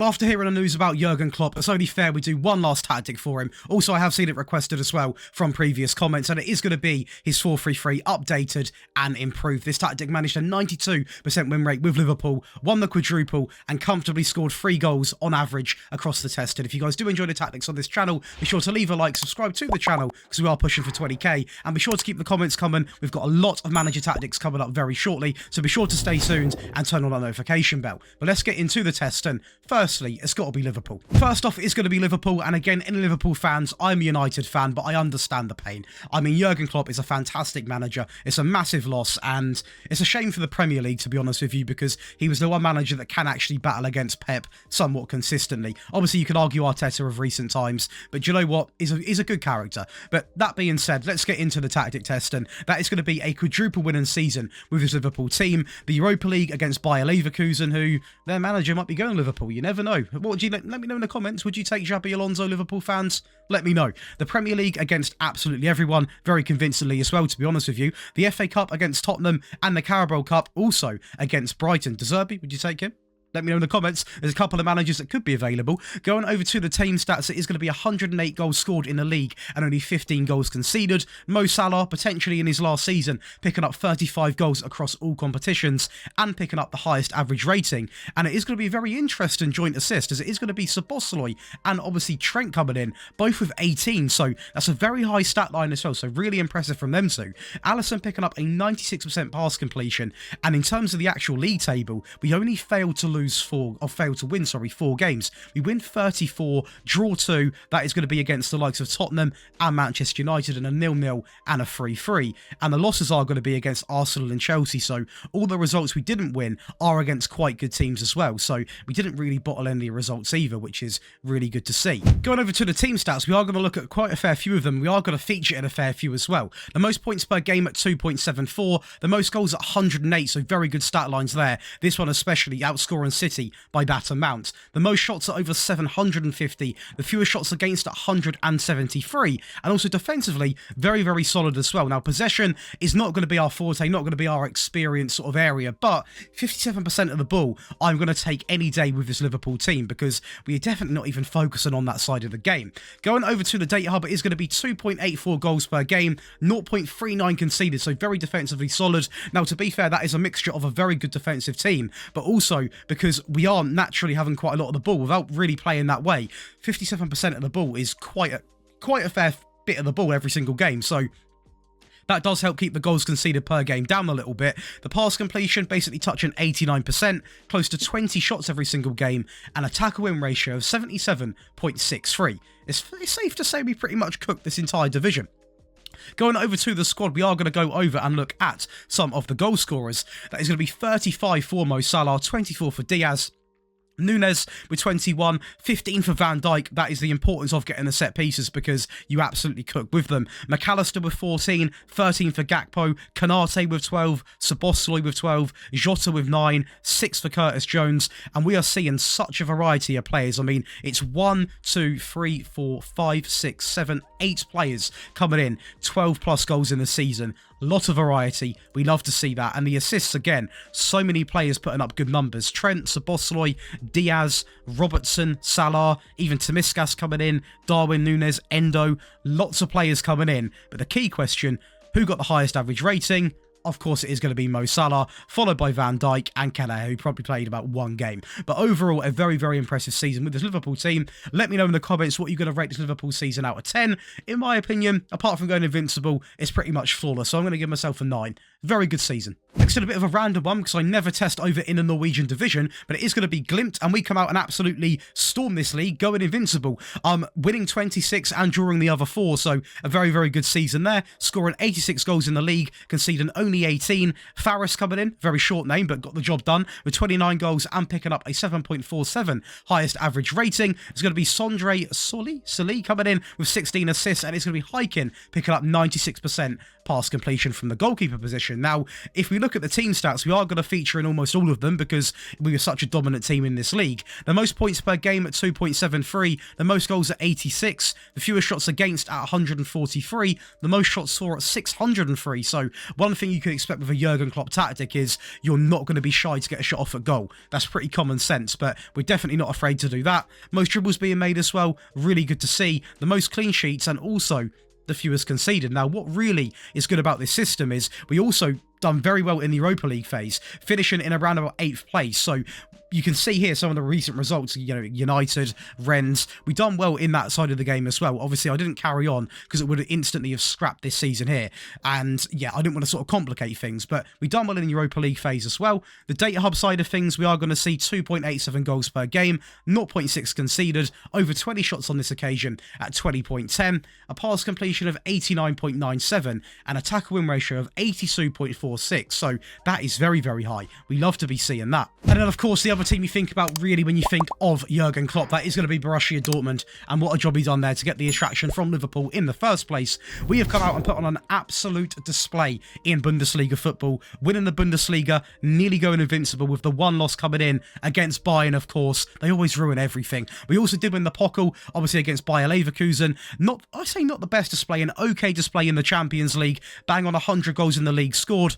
After hearing the news about Jurgen Klopp, it's only fair we do one last tactic for him. Also, I have seen it requested as well from previous comments, and it is going to be his 4-3-3 updated and improved. This tactic managed a 92% win rate with Liverpool, won the quadruple, and comfortably scored 3 goals on average across the test. And if you guys do enjoy the tactics on this channel, be sure to leave a like, subscribe to the channel, because we are pushing for 20k, and be sure to keep the comments coming. We've got a lot of manager tactics coming up very shortly, so be sure to stay tuned and turn on that notification bell. But let's get into the test, and firstly, it's got to be Liverpool. First off, it's going to be Liverpool, and again, any Liverpool fans, I'm a United fan, but I understand the pain. I mean, Jurgen Klopp is a fantastic manager. It's a massive loss, and it's a shame for the Premier League, to be honest with you, because he was the one manager that can actually battle against Pep somewhat consistently. Obviously, you could argue Arteta of recent times, but do you know what? He's a good character. But that being said, let's get into the tactic test, and that is going to be a quadruple winning season with his Liverpool team. The Europa League against Bayer Leverkusen, who their manager might be going Liverpool. You never know. What would you let me know in the comments? Would you take Xabi Alonso, Liverpool fans? Let me know. The Premier League against absolutely everyone, very convincingly as well, to be honest with you. The FA Cup against Tottenham, and the Carabao Cup also against Brighton. De Zerbi, would you take him? Let me know in the comments. There's a couple of managers that could be available. Going over to the team stats, it is going to be 108 goals scored in the league and only 15 goals conceded. Mo Salah, potentially in his last season, picking up 35 goals across all competitions and picking up the highest average rating. And it is going to be a very interesting joint assist, as it is going to be Szoboszlai and obviously Trent coming in, both with 18. So that's a very high stat line as well. So really impressive from them two. Alisson picking up a 96% pass completion. And in terms of the actual league table, we only failed to win 4 games. We win 34, draw 2. That is going to be against the likes of Tottenham and Manchester United, and a 0-0 and a 3-3. And the losses are going to be against Arsenal and Chelsea. So all the results we didn't win are against quite good teams as well. So we didn't really bottle any results either, which is really good to see. Going over to the team stats, we are going to look at quite a fair few of them. We are going to feature in a fair few as well. The most points per game at 2.74. The most goals at 108. So very good stat lines there. This one especially outscoring City by that amount. The most shots at over 750, the fewest shots against at 173, and also defensively very, very solid as well. Now, possession is not going to be our forte, not going to be our experience sort of area, but 57% of the ball I'm going to take any day with this Liverpool team, because we are definitely not even focusing on that side of the game. Going over to the data hub, it is going to be 2.84 goals per game, 0.39 conceded, so very defensively solid. Now, to be fair, that is a mixture of a very good defensive team, but also because we are naturally having quite a lot of the ball without really playing that way. 57% of the ball is quite a fair bit of the ball every single game, so that does help keep the goals conceded per game down a little bit. The pass completion basically touching 89%, close to 20 shots every single game, and a tackle win ratio of 77.63. It's safe to say we pretty much cooked this entire division. Going over to the squad, we are going to go over and look at some of the goal scorers. That is going to be 35 for Mo Salah, 24 for Diaz, Nunes with 21, 15 for Van Dijk. That is the importance of getting the set pieces, because you absolutely cook with them. McAllister with 14, 13 for Gakpo, Konate with 12, Szoboszlai with 12, Jota with 9, 6 for Curtis Jones, and we are seeing such a variety of players. I mean, it's 1, 2, 3, 4, 5, 6, 7, 8 players coming in, 12 plus goals in the season. Lot of variety. We love to see that. And the assists, again, so many players putting up good numbers. Trent, Szoboszlai, Diaz, Robertson, Salah, even Tomiskas coming in, Darwin Núñez, Endo. Lots of players coming in. But the key question, who got the highest average rating? Of course, it is going to be Mo Salah, followed by Van Dijk and Kane, who probably played about 1 game. But overall, a very, very impressive season with this Liverpool team. Let me know in the comments what you're going to rate this Liverpool season out of 10. In my opinion, apart from going invincible, it's pretty much flawless. So I'm going to give myself a 9. Very good season. Next to a bit of a random one, because I never test over in the Norwegian division, but it is going to be Glimt, and we come out and absolutely storm this league, going invincible. Winning 26 and drawing the other 4, so a very, very good season there. Scoring 86 goals in the league, conceding only 18. Faris coming in, very short name, but got the job done with 29 goals and picking up a 7.47 highest average rating. It's going to be Sondre Solly coming in with 16 assists, and it's going to be Hiking picking up 96% pass completion from the goalkeeper position. Now, if we look at the team stats, we are going to feature in almost all of them because we were such a dominant team in this league. The most points per game at 2.73, the most goals at 86, the fewest shots against at 143, the most shots for at 603. So one thing you can expect with a Jurgen Klopp tactic is you're not going to be shy to get a shot off at goal. That's pretty common sense, but we're definitely not afraid to do that. Most dribbles being made as well, really good to see. The most clean sheets and also the fewest conceded. Now, what really is good about this system is we also done very well in the Europa League phase, finishing in around about 8th place. So you can see here some of the recent results, you know, United, Rennes, we done well in that side of the game as well. Obviously, I didn't carry on because it would have instantly have scrapped this season here. And yeah, I didn't want to sort of complicate things, but we done well in the Europa League phase as well. The data hub side of things, we are going to see 2.87 goals per game, 0.6 conceded, over 20 shots on this occasion at 20.10, a pass completion of 89.97, and a tackle win ratio of 82.46. So that is very, very high. We love to be seeing that. And then, of course, the other team you think about really when you think of Jurgen Klopp, that is going to be Borussia Dortmund, and what a job he's done there to get the attraction from Liverpool in the first place. We have come out and put on an absolute display in Bundesliga football, winning the Bundesliga, nearly going invincible with the one loss coming in against Bayern, of course. They always ruin everything. We also did win the Pokal, obviously against Bayer Leverkusen. Not the best display, an okay display in the Champions League, bang on 100 goals in the league scored.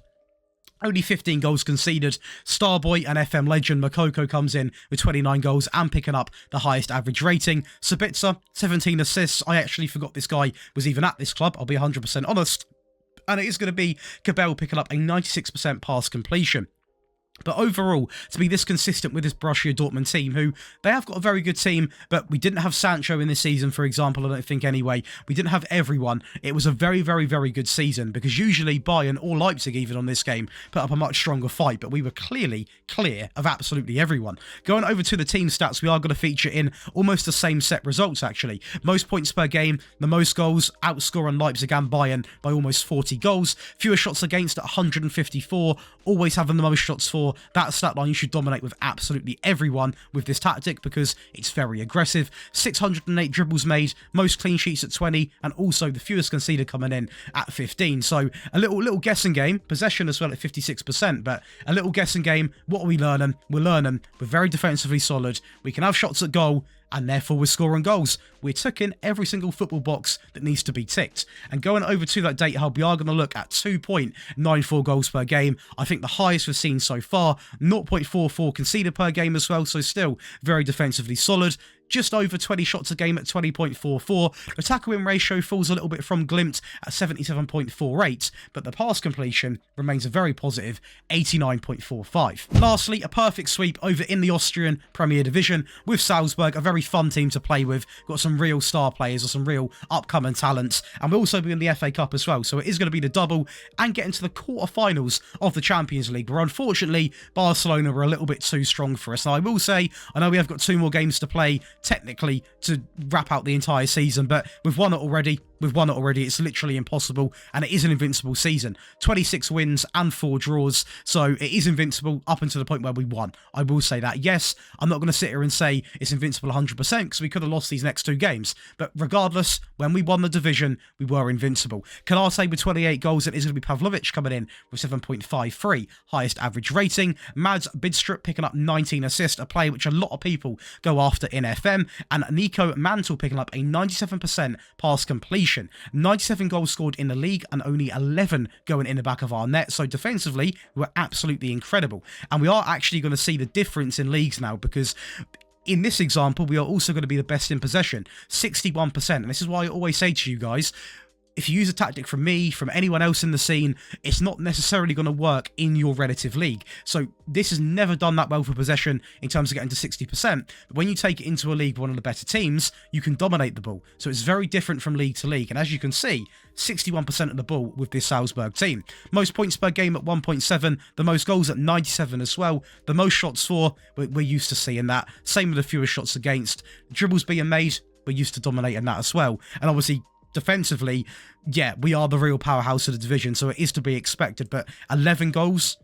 Only 15 goals conceded. Starboy and FM legend Makoko comes in with 29 goals and picking up the highest average rating. Sabitzer, 17 assists. I actually forgot this guy was even at this club, I'll be 100% honest. And it is going to be Cabell picking up a 96% pass completion. But overall, to be this consistent with this Borussia Dortmund team, who they have got a very good team, but we didn't have Sancho in this season, for example, I don't think anyway. We didn't have everyone. It was a very, very, very good season because usually Bayern or Leipzig even on this game put up a much stronger fight, but we were clearly clear of absolutely everyone. Going over to the team stats, we are going to feature in almost the same set results actually. Most points per game, the most goals, outscoring Leipzig and Bayern by almost 40 goals. Fewer shots against at 154, always having the most shots for. That stat line you should dominate with absolutely everyone with this tactic because it's very aggressive. 608 dribbles made, most clean sheets at 20, and also the fewest conceded coming in at 15. So a little guessing game, possession as well at 56%, but a little guessing game. What are we learning? We're learning we're very defensively solid. We can have shots at goal, and therefore we're scoring goals. We're ticking every single football box that needs to be ticked. And going over to that data hub, we are going to look at 2.94 goals per game. I think the highest we've seen so far, 0.44 conceded per game as well, so still very defensively solid. Just over 20 shots a game at 20.44. The tackle win ratio falls a little bit from Glimt at 77.48, but the pass completion remains a very positive 89.45. Lastly, a perfect sweep over in the Austrian Premier Division with Salzburg, a very fun team to play with. Got some real star players or some real upcoming talents, and we'll also be in the FA Cup as well, so it is going to be the double and get into the quarterfinals of the Champions League, where unfortunately Barcelona were a little bit too strong for us. Now I will say, I know we have got 2 more games to play technically to wrap out the entire season, but we've won it already. It's literally impossible, and it is an invincible season. 26 wins and 4 draws, so it is invincible up until the point where we won. I will say that. Yes, I'm not going to sit here and say it's invincible 100% because we could have lost these next 2 games, but regardless, when we won the division, we were invincible. Canate with 28 goals, it is going to be Pavlovic coming in with 7.53, highest average rating. Mads Bidstrup picking up 19 assists, a play which a lot of people go after in FM, and Nico Mantle picking up a 97% pass completion. 97 goals scored in the league and only 11 going in the back of our net. So defensively, we're absolutely incredible. And we are actually going to see the difference in leagues now because in this example, we are also going to be the best in possession, 61%. And this is why I always say to you guys, if you use a tactic from me, from anyone else in the scene, it's not necessarily going to work in your relative league. So this has never done that well for possession in terms of getting to 60%. But when you take it into a league, one of the better teams, you can dominate the ball. So it's very different from league to league. And as you can see, 61% of the ball with this Salzburg team. Most points per game at 1.7, the most goals at 97 as well. The most shots for, we're used to seeing that. Same with the fewest shots against. Dribbles being made, we're used to dominating that as well. And obviously, defensively, yeah, we are the real powerhouse of the division, so it is to be expected, but 11 goals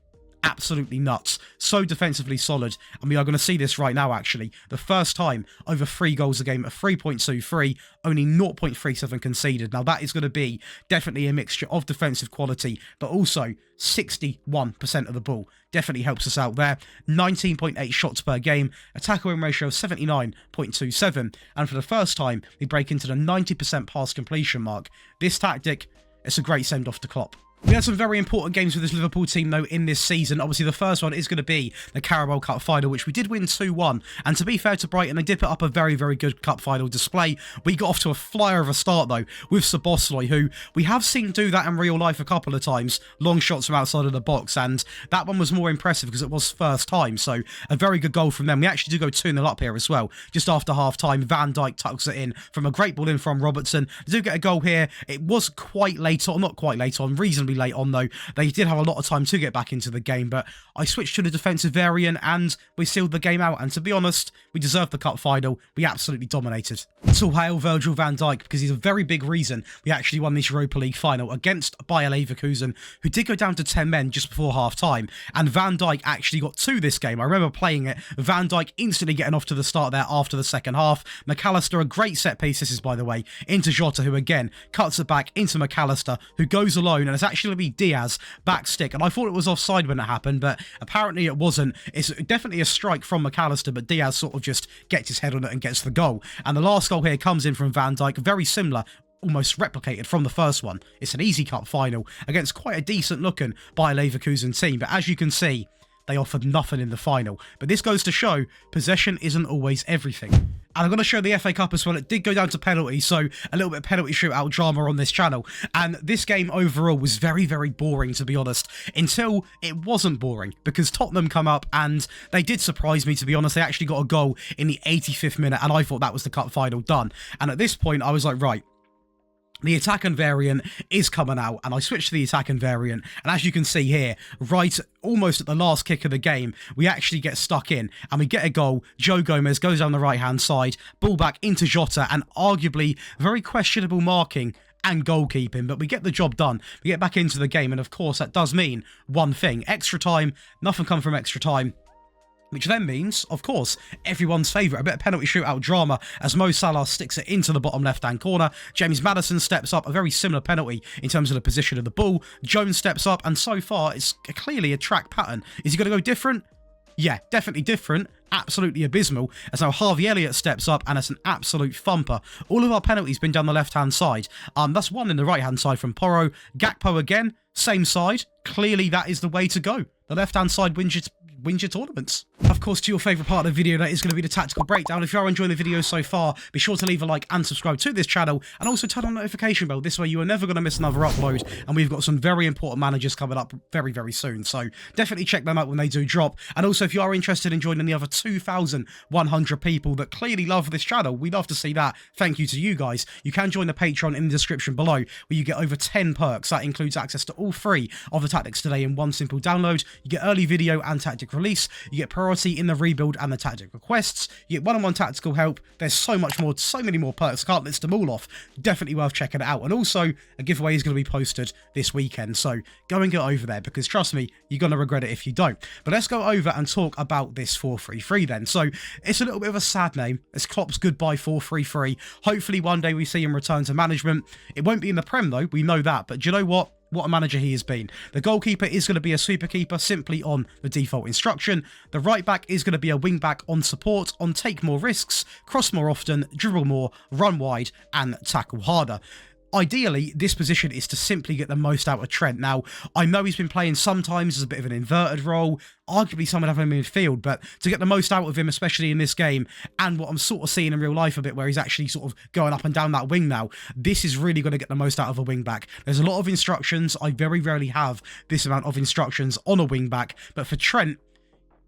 Absolutely nuts. So defensively solid. And we are going to see this right now, actually. The first time over 3 goals a game at 3.23, only 0.37 conceded. Now, that is going to be definitely a mixture of defensive quality, but also 61% of the ball. Definitely helps us out there. 19.8 shots per game, a tackle win ratio of 79.27. And for the first time, we break into the 90% pass completion mark. This tactic, it's a great send-off to Klopp. We had some very important games with this Liverpool team, though, in this season. Obviously, the first one is going to be the Carabao Cup final, which we did win 2-1. And to be fair to Brighton, they did put up a very, very good cup final display. We got off to a flyer of a start, though, with Szoboszlai, who we have seen do that in real life a couple of times. Long shots from outside of the box, and that one was more impressive because it was first time. So, a very good goal from them. We actually do go 2-0 up here as well. Just after half-time, Van Dijk tucks it in from a great ball in from Robertson. They do get a goal here. It was quite late on, not quite late on, reasonably late on, though. They did have a lot of time to get back into the game, but I switched to the defensive variant and we sealed the game out. And to be honest, we deserved the cup final. We absolutely dominated. It's all hail Virgil van Dijk, because he's a very big reason we actually won this Europa League final against Bayer Leverkusen, who did go down to 10 men just before half-time. And Van Dijk actually got to this game. I remember playing it. Van Dijk instantly getting off to the start there after the second half. McAllister, a great set piece, this is, by the way, into Jota, who again cuts it back into McAllister, who goes alone, and it's actually going to be Diaz back stick. And I thought it was offside when it happened, but apparently it wasn't. It's definitely a strike from McAllister, but Diaz sort of just gets his head on it and gets the goal. And the last goal here comes in from Van Dijk, very similar, almost replicated from the first one. It's an easy cup final against quite a decent looking Bayer Leverkusen team, but as you can see, they offered nothing in the final. But this goes to show possession isn't always everything. And I'm going to show the FA Cup as well. It did go down to penalties, so a little bit of penalty shootout drama on this channel. And this game overall was very, very boring, to be honest, until it wasn't boring, because Tottenham come up and they did surprise me, to be honest. They actually got a goal in the 85th minute, and I thought that was the cup final done. And at this point, I was like, right, the attack and variant is coming out, and I switched to the attack and variant, and as you can see here, right almost at the last kick of the game, we actually get stuck in, and we get a goal. Joe Gomez goes down the right-hand side, ball back into Jota, and arguably very questionable marking and goalkeeping, but we get the job done. We get back into the game, and of course, that does mean one thing. Extra time, nothing come from extra time. Which then means, of course, everyone's favourite, a bit of penalty shootout drama as Mo Salah sticks it into the bottom left-hand corner. James Maddison steps up, a very similar penalty in terms of the position of the ball. Jones steps up, and so far, it's clearly a track pattern. Is he going to go different? Yeah, definitely different. Absolutely abysmal. As now Harvey Elliott steps up, and it's an absolute thumper. All of our penalties been down the left-hand side. That's one in the right-hand side from Porro. Gakpo again, same side. Clearly, that is the way to go. The left-hand side wins your tournaments. Of course, to your favourite part of the video, that is going to be the tactical breakdown. If you are enjoying the video so far, be sure to leave a like and subscribe to this channel, and also turn on the notification bell. This way you are never going to miss another upload, and we've got some very important managers coming up very, very soon, so definitely check them out when they do drop. And also, if you are interested in joining the other 2,100 people that clearly love this channel, we'd love to see that. Thank you to you guys. You can join the Patreon in the description below, where you get over 10 perks. That includes access to all 3 of the tactics today in one simple download. You get early video and tactic release. You get priority in the rebuild and the tactic requests. You get one-on-one tactical help. There's so much more, so many more perks. I can't list them all off. Definitely worth checking it out. And also, a giveaway is going to be posted this weekend. So go and get over there, because trust me, you're going to regret it if you don't. But let's go over and talk about this 4-3-3 then. So it's a little bit of a sad name. It's Klopp's goodbye 4-3-3. Hopefully one day we see him return to management. It won't be in the Prem though. We know that. But do you know what? What a manager he has been. The goalkeeper is going to be a super keeper simply on the default instruction. The right back is going to be a wing back on support, on take more risks, cross more often, dribble more, run wide, and tackle harder. Ideally, this position is to simply get the most out of Trent. Now, I know he's been playing sometimes as a bit of an inverted role, arguably some would have him in midfield, but to get the most out of him, especially in this game, and what I'm sort of seeing in real life a bit, where he's actually sort of going up and down that wing now, this is really going to get the most out of a wing back. There's a lot of instructions. I very rarely have this amount of instructions on a wing back, but for Trent,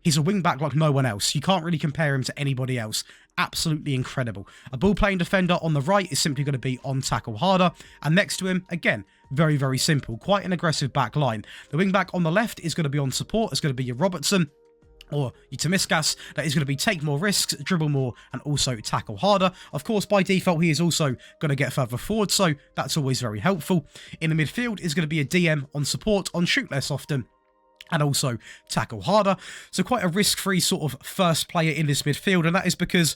he's a wing back like no one else. You can't really compare him to anybody else. Absolutely incredible. A ball-playing defender on the right is simply going to be on tackle harder. And next to him, again, very, very simple. Quite an aggressive back line. The wing back on the left is going to be on support. It's going to be your Robertson or your Tomiskas. That is going to be take more risks, dribble more, and also tackle harder. Of course, by default, he is also going to get further forward, so that's always very helpful. In the midfield is going to be a DM on support, on shoot less often, and also tackle harder. So quite a risk-free sort of first player in this midfield, and that is because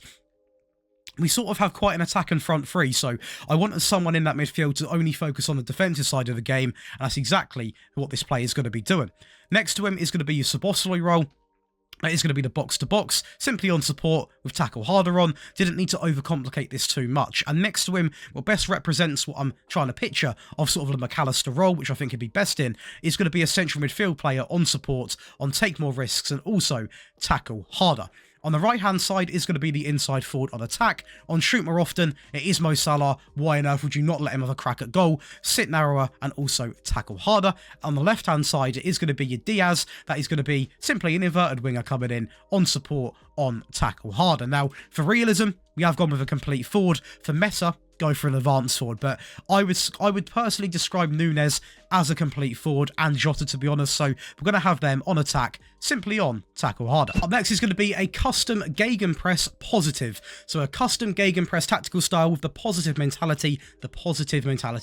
we sort of have quite an attack and front three, so I wanted someone in that midfield to only focus on the defensive side of the game, and that's exactly what this player is going to be doing. Next to him is going to be your Szoboszlai role. That is going to be the box-to-box, simply on support with tackle harder on. Didn't need to overcomplicate this too much. And next to him, what best represents what I'm trying to picture of sort of the McAllister role, which I think he'd be best in, is going to be a central midfield player on support, on take more risks, and also tackle harder. On the right-hand side is going to be the inside forward on attack. On shoot more often, it is Mo Salah. Why on earth would you not let him have a crack at goal? Sit narrower and also tackle harder. On the left-hand side, it is going to be your Diaz. That is going to be simply an inverted winger coming in on support, on tackle harder. Now, for realism, we have gone with a complete forward. For meta, go for an advanced forward, but I would personally describe Nunes as a complete forward and Jota, to be honest, so we're going to have them on attack, simply on tackle harder. Up next is going to be a custom Gegenpress positive, so a custom Gegenpress tactical style with the positive mentality,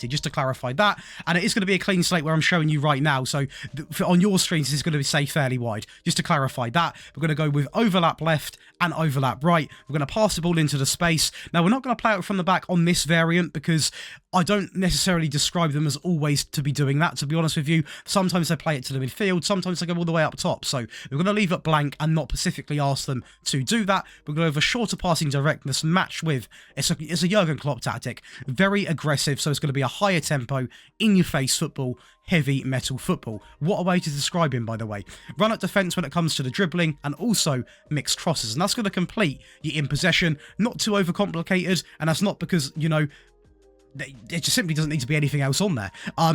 just to clarify that, and it is going to be a clean slate where I'm showing you right now, so on your screens this is going to be, say, fairly wide, just to clarify that. We're going to go with overlap left and overlap right. We're going to pass the ball into the space. Now, we're not going to play it from the back on this variant because I don't necessarily describe them as always to be doing that, to be honest with you. Sometimes they play it to the midfield, sometimes they go all the way up top, so we're going to leave it blank and not specifically ask them to do that. We're going to have a shorter passing directness matched with, it's a Jurgen Klopp tactic, very aggressive, so it's going to be a higher tempo, in-your-face football, heavy metal football. What a way to describe him, by the way. Run at defence when it comes to the dribbling, and also mixed crosses, and that's going to complete your in possession, not too overcomplicated, and that's not because, you know, it just simply doesn't need to be anything else on there.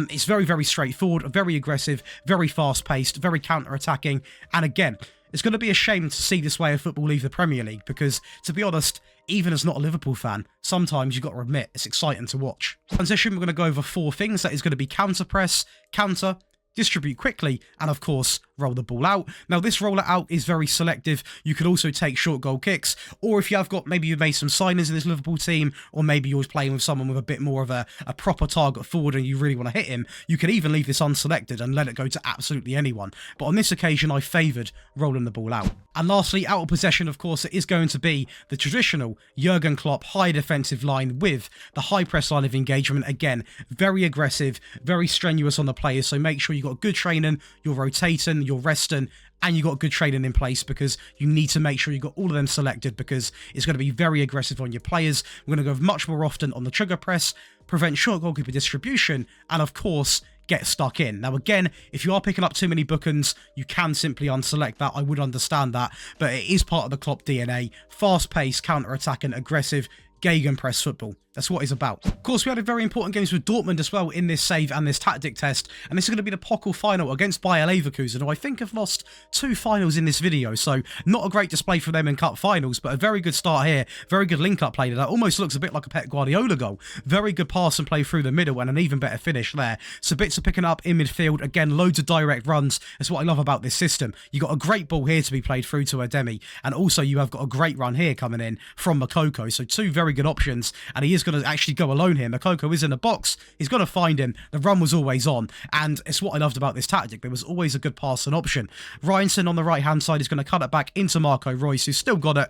It's very, very straightforward, very aggressive, very fast-paced, very counter-attacking, and again, it's going to be a shame to see this way of football leave the Premier League because, to be honest, even as not a Liverpool fan, sometimes you've got to admit it's exciting to watch. Transition, we're going to go over 4 things. That is going to be counter-press, counter, distribute quickly, and of course, roll the ball out. Now, this roller out is very selective. You could also take short goal kicks, or if you have got, maybe you've made some signings in this Liverpool team, or maybe you're playing with someone with a bit more of a proper target forward and you really want to hit him, you could even leave this unselected and let it go to absolutely anyone. But on this occasion, I favoured rolling the ball out. And lastly, out of possession, of course, it is going to be the traditional Jurgen Klopp high defensive line with the high press line of engagement. Again, very aggressive, very strenuous on the players, so make sure you've got good training, you're rotating, you're resting, and you've got good training in place because you need to make sure you've got all of them selected because it's going to be very aggressive on your players. We're going to go much more often on the trigger press, prevent short goalkeeper distribution, and of course, get stuck in. Now, again, if you are picking up too many bookends, you can simply unselect that. I would understand that, but it is part of the Klopp DNA. Fast-paced, counter-attacking, aggressive, Gegenpress football. That's what it's about. Of course, we had a very important games with Dortmund as well in this save and this tactic test, and this is going to be the Pokal final against Bayer Leverkusen, who I think have lost 2 finals in this video, so not a great display for them in cup finals, but a very good start here. Very good link-up play that almost looks a bit like a Pep Guardiola goal. Very good pass and play through the middle, and an even better finish there. Sabitzer picking up in midfield. Again, loads of direct runs. That's what I love about this system. You got a great ball here to be played through to Ademi, and also you have got a great run here coming in from Moukoko, so 2 very good options, and he is going to actually go alone here. Moukoko is in the box. He's got to find him. The run was always on, and it's what I loved about this tactic. There was always a good pass and option. Ryanson on the right-hand side is going to cut it back into Marco Reus, who's still got it,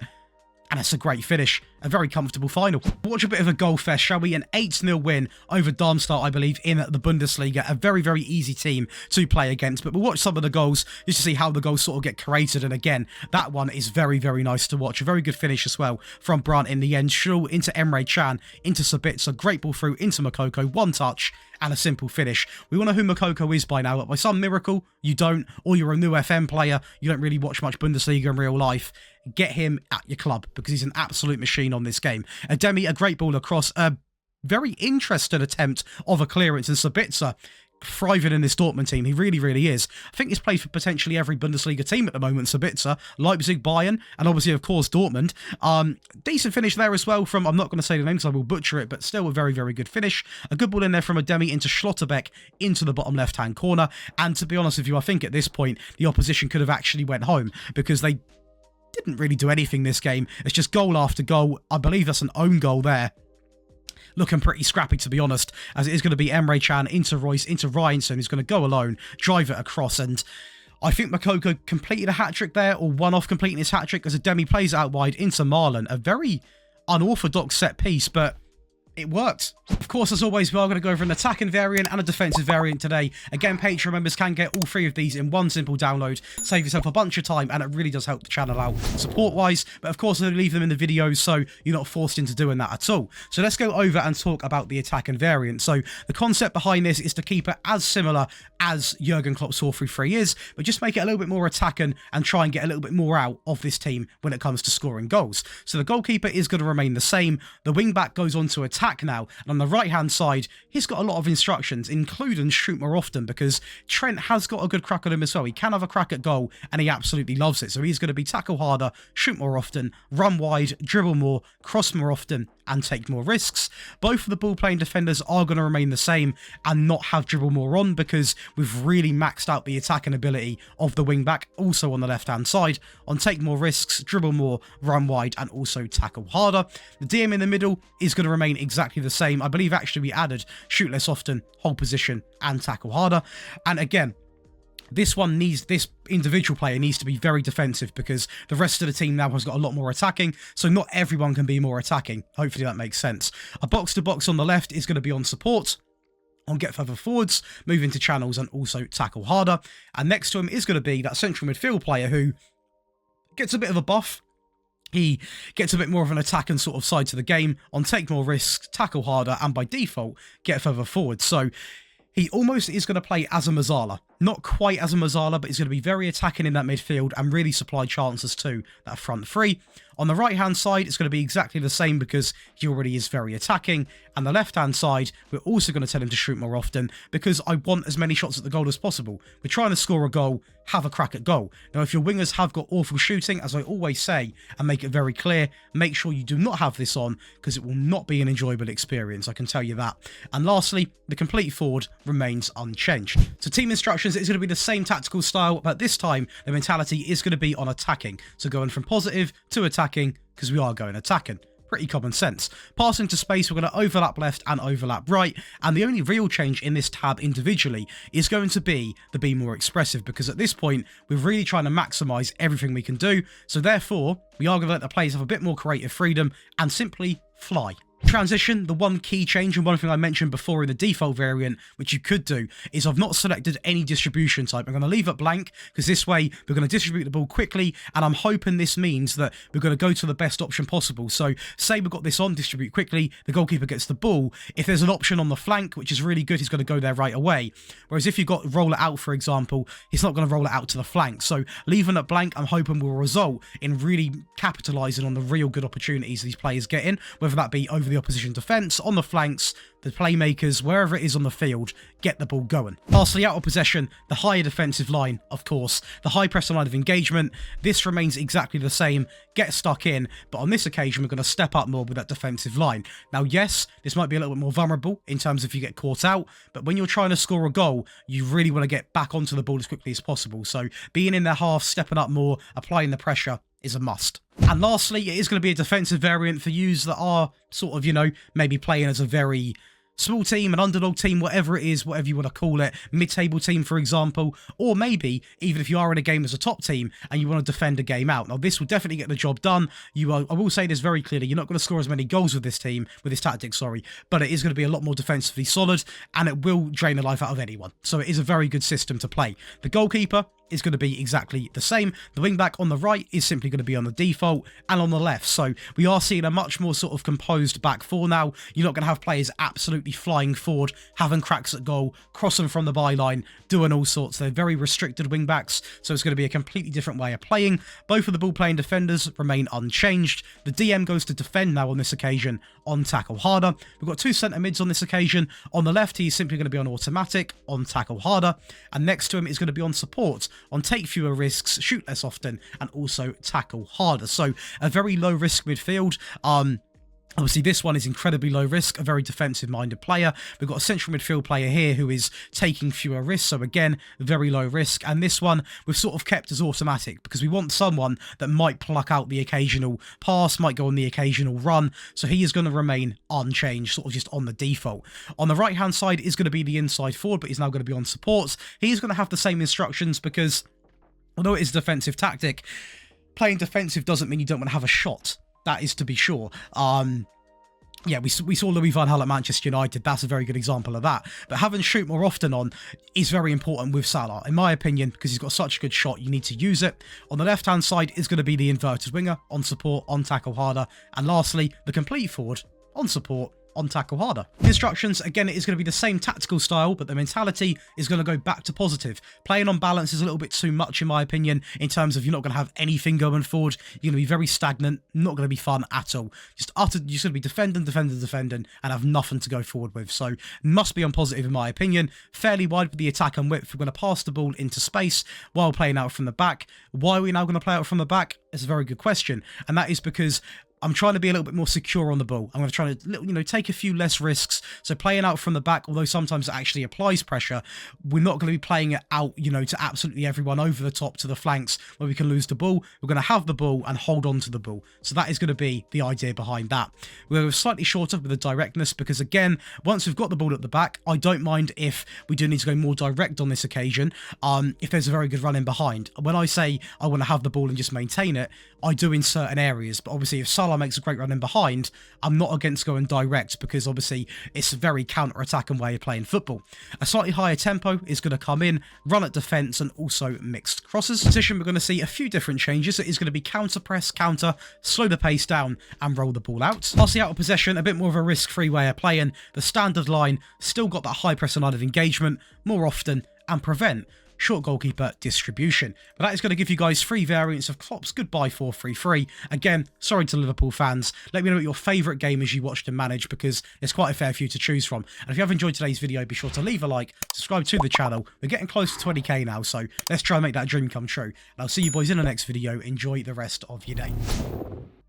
and it's a great finish. A very comfortable final. Watch a bit of a goal fest, shall we? An 8-0 win over Darmstadt, I believe, in the Bundesliga. A very, very easy team to play against. But we'll watch some of the goals just to see how the goals sort of get created. And again, that one is very, very nice to watch. A very good finish as well from Brandt in the end. Schlull into Emre Can, into Sabitzer. Great ball through into Moukoko. 1 touch and a simple finish. We all know who Moukoko is by now, but by some miracle, you don't, or you're a new FM player, you don't really watch much Bundesliga in real life. Get him at your club because he's an absolute machine on this game. Ademi, a great ball across, a very interesting attempt of a clearance, and Sabitzer thriving in this Dortmund team. He really, really is. I think he's played for potentially every Bundesliga team at the moment, Sabitzer, Leipzig, Bayern, and obviously, of course, Dortmund. Decent finish there as well from, I'm not going to say the name because I will butcher it, but still a very, very good finish. A good ball in there from Ademi into Schlotterbeck into the bottom left-hand corner. And to be honest with you, I think at this point, the opposition could have actually went home because they didn't really do anything this game. It's just goal after goal. I believe that's an own goal there. Looking pretty scrappy, to be honest, as it is going to be Emre Can into Royce, into Ryanson, who's going to go alone, drive it across, and I think Makoko completed a hat-trick there, or one-off completing his hat-trick, as a Demi plays it out wide into Marlon. A very unorthodox set piece, but it worked. Of course, as always, we are going to go over an attacking variant and a defensive variant today. Again, Patreon members can get all three of these in one simple download. Save yourself a bunch of time, and it really does help the channel out support-wise. But of course, I'll leave them in the videos, so you're not forced into doing that at all. So let's go over and talk about the attacking variant. So the concept behind this is to keep it as similar as Jurgen Klopp's 4-3-3 is, but just make it a little bit more attacking and try and get a little bit more out of this team when it comes to scoring goals. So the goalkeeper is going to remain the same. The wing-back goes on to attack now, and on the right-hand side, he's got a lot of instructions, including shoot more often, because Trent has got a good crack at him as well. He can have a crack at goal, and he absolutely loves it. So he's going to be tackle harder, shoot more often, run wide, dribble more, cross more often, and take more risks. Both of the ball-playing defenders are going to remain the same and not have dribble more on, because we've really maxed out the attacking ability of the wing-back, also on the left-hand side, on take more risks, dribble more, run wide, and also tackle harder. The DM in the middle is going to remain exactly the same. I believe actually we added shoot less often, hold position, and tackle harder. And again, this individual player needs to be very defensive, because the rest of the team now has got a lot more attacking, so not everyone can be more attacking. Hopefully that makes sense. A box-to-box on the left is going to be on support, on get further forwards, move into channels, and also tackle harder. And next to him is going to be that central midfield player who gets a bit of a buff. He gets a bit more of an attacking sort of side to the game, on take more risks, tackle harder, and by default, get further forward. So he almost is going to play as a Mazzala. Not quite as a Mazzala, but he's going to be very attacking in that midfield and really supply chances to that front three. On the right-hand side, it's going to be exactly the same, because he already is very attacking. And the left-hand side, we're also going to tell him to shoot more often, because I want as many shots at the goal as possible. We're trying to score a goal, have a crack at goal. Now, if your wingers have got awful shooting, as I always say, and make it very clear, make sure you do not have this on, because it will not be an enjoyable experience, I can tell you that. And lastly, the complete forward remains unchanged. So team instructions is going to be the same tactical style, but this time the mentality is going to be on attacking. So going from positive to attacking, because we are going attacking. Pretty common sense. Passing to space, we're going to overlap left and overlap right, and the only real change in this tab individually is going to be the be more expressive, because at this point we're really trying to maximize everything we can do, so therefore we are going to let the players have a bit more creative freedom and simply fly. Transition, the one key change, and one thing I mentioned before in the default variant, which you could do, is I've not selected any distribution type. I'm going to leave it blank, because this way we're going to distribute the ball quickly, and I'm hoping this means that we're going to go to the best option possible. So say we've got this on, distribute quickly, the goalkeeper gets the ball. If there's an option on the flank, which is really good, he's going to go there right away. Whereas if you've got roll it out, for example, he's not going to roll it out to the flank. So leaving it blank, I'm hoping will result in really capitalising on the real good opportunities these players get in, whether that be over the opposition defence, on the flanks, the playmakers, wherever it is on the field, get the ball going. Lastly, out of possession, the higher defensive line, of course, the high press line of engagement, this remains exactly the same, get stuck in, but on this occasion we're going to step up more with that defensive line. Now yes, this might be a little bit more vulnerable in terms of if you get caught out, but when you're trying to score a goal, you really want to get back onto the ball as quickly as possible, so being in their half, stepping up more, applying the pressure is a must. And lastly, it is going to be a defensive variant for yous that are sort of, you know, maybe playing as a very small team, an underdog team, whatever it is, whatever you want to call it, mid-table team, for example, or maybe even if you are in a game as a top team and you want to defend a game out. Now, this will definitely get the job done. I will say this very clearly, you're not going to score as many goals with this team, with this tactic, sorry, but it is going to be a lot more defensively solid, and it will drain the life out of anyone. So it is a very good system to play. The goalkeeper is going to be exactly the same. The wing-back on the right is simply going to be on the default, and on the left. So we are seeing a much more sort of composed back four now. You're not going to have players absolutely flying forward, having cracks at goal, crossing from the byline, doing all sorts. They're very restricted wing-backs, so it's going to be a completely different way of playing. Both of the ball-playing defenders remain unchanged. The DM goes to defend now on this occasion, on tackle harder. We've got two centre mids on this occasion. On the left, he's simply going to be on automatic, on tackle harder, and next to him is going to be on support, on take fewer risks, shoot less often, and also tackle harder. So a very low risk midfield. Obviously, this one is incredibly low risk, a very defensive-minded player. We've got a central midfield player here who is taking fewer risks, so again, very low risk. And this one, we've sort of kept as automatic because we want someone that might pluck out the occasional pass, might go on the occasional run, so he is going to remain unchanged, sort of just on the default. On the right-hand side is going to be the inside forward, but he's now going to be on supports. He's going to have the same instructions because although it is a defensive tactic, playing defensive doesn't mean you don't want to have a shot. That is to be sure. Yeah, we saw Louis van Gaal at Manchester United. That's a very good example of that. But having shoot more often on is very important with Salah, in my opinion, because he's got such a good shot. You need to use it. On the left-hand side is going to be the inverted winger, on support, on tackle harder. And lastly, the complete forward, on support, on tackle harder. The instructions, again, it is going to be the same tactical style, but the mentality is going to go back to positive. Playing on balance is a little bit too much, in my opinion, in terms of you're not going to have anything going forward. You're going to be very stagnant, not going to be fun at all. You're just going to be defending, and have nothing to go forward with. So, must be on positive, in my opinion. Fairly wide with the attack and width. We're going to pass the ball into space while playing out from the back. Why are we now going to play out from the back? It's a very good question. And that is because I'm trying to be a little bit more secure on the ball. I'm going to try to, take a few less risks. So playing out from the back, although sometimes it actually applies pressure, we're not going to be playing it out, to absolutely everyone over the top to the flanks where we can lose the ball. We're going to have the ball and hold on to the ball. So that is going to be the idea behind that. We're going to go slightly shorter with the directness because, again, once we've got the ball at the back, I don't mind if we do need to go more direct on this occasion, if there's a very good run in behind. When I say I want to have the ball and just maintain it, I do in certain areas. But obviously, if Salah makes a great run in behind, I'm not against going direct because obviously it's a very counter-attacking way of playing football. A slightly higher tempo is going to come in, run at defence and also mixed crosses. Position, we're going to see a few different changes. It is going to be counter press, counter, slow the pace down and roll the ball out. Passing out of possession, a bit more of a risk-free way of playing. The standard line still got that high press and line of engagement more often and prevent short goalkeeper distribution. But that is going to give you guys 3 variants of Klopp's goodbye 4-3-3. Again, sorry to Liverpool fans. Let me know what your favourite game is you watched and managed, because there's quite a fair few to choose from. And if you have enjoyed today's video, be sure to leave a like, subscribe to the channel. We're getting close to 20k now, so let's try and make that dream come true. And I'll see you boys in the next video. Enjoy the rest of your day.